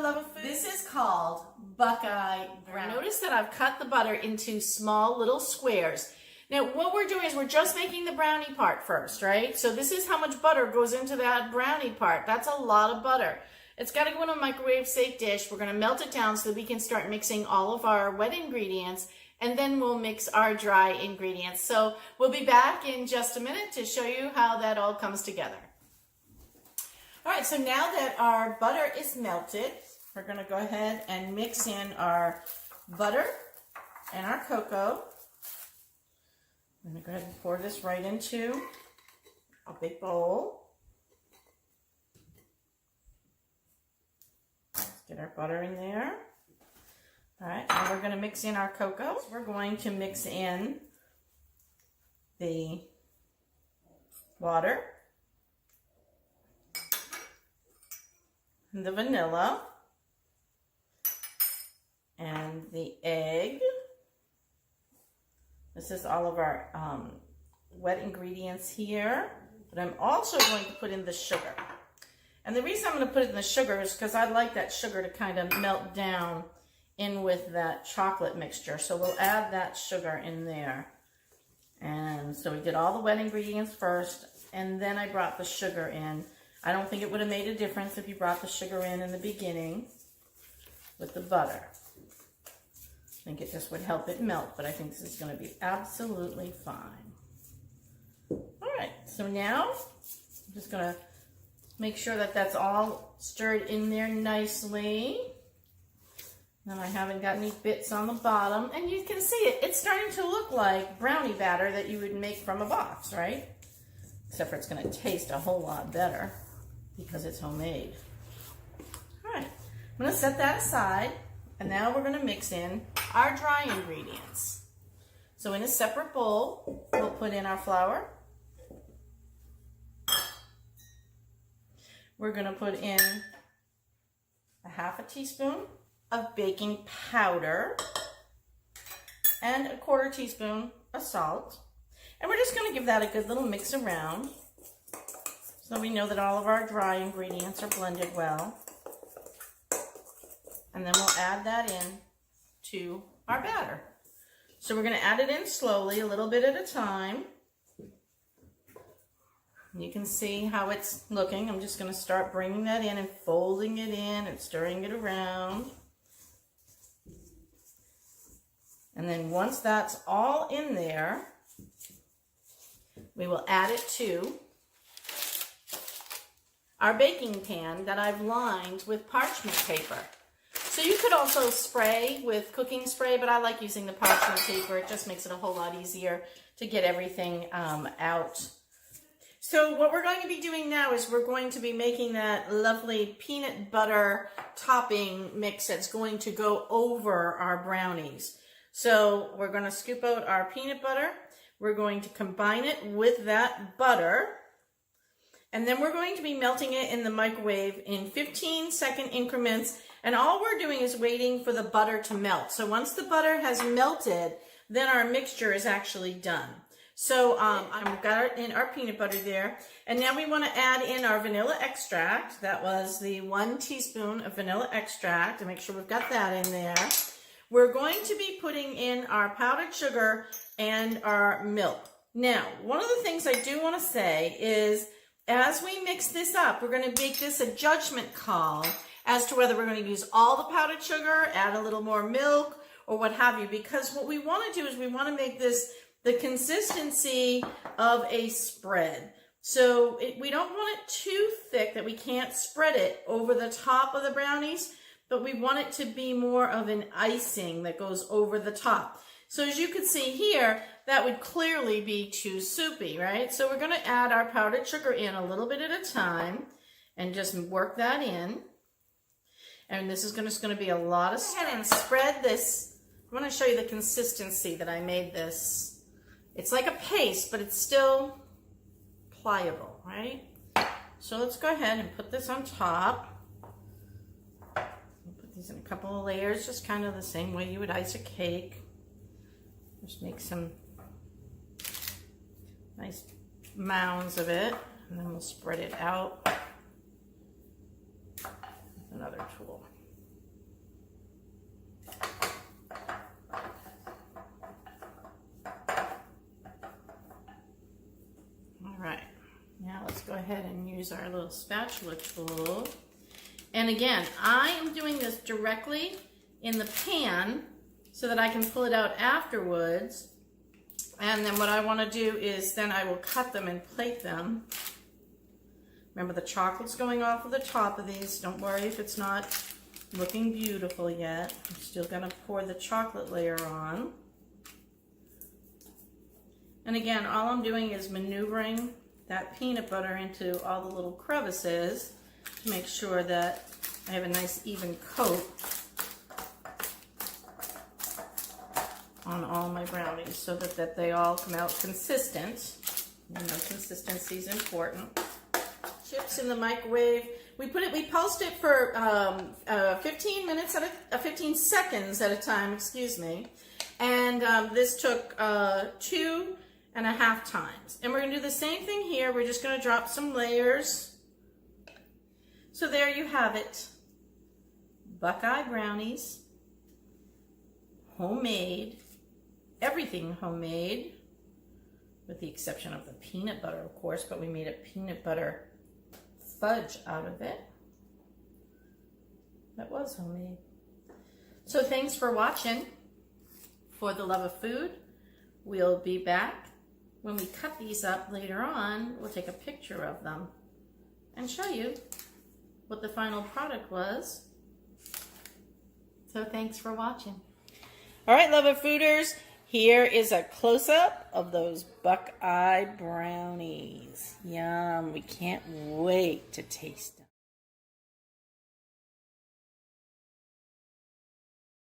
love of food. This is called Buckeye Brownies. Notice that I've cut the butter into small little squares. Now what we're doing is we're just making the brownie part first, right? So this is how much butter goes into that brownie part. That's a lot of butter. It's got to go in a microwave safe dish. We're going to melt it down so that we can start mixing all of our wet ingredients, and then we'll mix our dry ingredients. So we'll be back in just a minute to show you how that all comes together. All right, so now that our butter is melted, we're going to go ahead and mix in our butter and our cocoa. I'm going to go ahead and pour this right into a big bowl. Let's get our butter in there. All right, now we're going to mix in our cocoa. We're going to mix in the water, the vanilla, and the egg. This is all of our wet ingredients here, but I'm also going to put in the sugar. And the reason I'm going to put it in the sugar is because I like that sugar to kind of melt down in with that chocolate mixture. So we'll add that sugar in there. And so we did all the wet ingredients first, and then I brought the sugar in. I don't think it would have made a difference if you brought the sugar in the beginning with the butter. I think it just would help it melt, but I think this is going to be absolutely fine. All right, so now I'm just going to make sure that that's all stirred in there nicely. And I haven't got any bits on the bottom. And you can see it. It's starting to look like brownie batter that you would make from a box, right? Except for it's going to taste a whole lot better because it's homemade. All right, I'm going to set that aside. And now we're going to mix in our dry ingredients. So in a separate bowl, we'll put in our flour. We're going to put in a half a teaspoon of baking powder and a quarter teaspoon of salt. And we're just going to give that a good little mix around so we know that all of our dry ingredients are blended well. And then we'll add that in to our batter. So we're going to add it in slowly, a little bit at a time. You can see how it's looking. I'm just going to start bringing that in and folding it in and stirring it around. And then once that's all in there, we will add it to our baking pan that I've lined with parchment paper. So you could also spray with cooking spray, but I like using the parchment paper. It just makes it a whole lot easier to get everything out. So what we're going to be doing now is we're going to be making that lovely peanut butter topping mix that's going to go over our brownies. So we're going to scoop out our peanut butter. We're going to combine it with that butter. And then we're going to be melting it in the microwave in 15-second increments. And all we're doing is waiting for the butter to melt. So once the butter has melted, then our mixture is actually done. So I've got in our peanut butter there. And now we want to add in our vanilla extract. That was the 1 teaspoon of vanilla extract. And make sure we've got that in there. We're going to be putting in our powdered sugar and our milk. Now, one of the things I do want to say is as we mix this up, we're going to make this a judgment call as to whether we're going to use all the powdered sugar, add a little more milk, or what have you. Because what we want to do is we want to make this the consistency of a spread. So we don't want it too thick that we can't spread it over the top of the brownies, but we want it to be more of an icing that goes over the top. So as you can see here, that would clearly be too soupy, right? So we're going to add our powdered sugar in a little bit at a time and just work that in. And this is just going to be a lot of stuff. Go ahead and spread this. I want to show you the consistency that I made this. It's like a paste, but it's still pliable, right? So let's go ahead and put this on top. Put these in a couple of layers, just kind of the same way you would ice a cake. Just make some nice mounds of it, and then we'll spread it out with another tool. ahead and use our little spatula tool. And again, I am doing this directly in the pan so that I can pull it out afterwards. And then what I want to do is then I will cut them and plate them. Remember, the chocolate's going off of the top of these. Don't worry if it's not looking beautiful yet. I'm still going to pour the chocolate layer on. And again, all I'm doing is maneuvering that peanut butter into all the little crevices to make sure that I have a nice even coat on all my brownies so that they all come out consistent. You know, consistency is important. Chips in the microwave. We pulsed it for 15 minutes 15 seconds at a time, excuse me. And this took 2.5 times. And we're gonna do the same thing here. We're just gonna drop some layers. So there you have it. Buckeye brownies, homemade, everything homemade, with the exception of the peanut butter, of course, but we made a peanut butter fudge out of it. That was homemade. So thanks for watching. For the love of food, we'll be back. When we cut these up later on, we'll take a picture of them and show you what the final product was. So thanks for watching. All right, love of fooders, here is a close-up of those Buckeye brownies. Yum, we can't wait to taste them.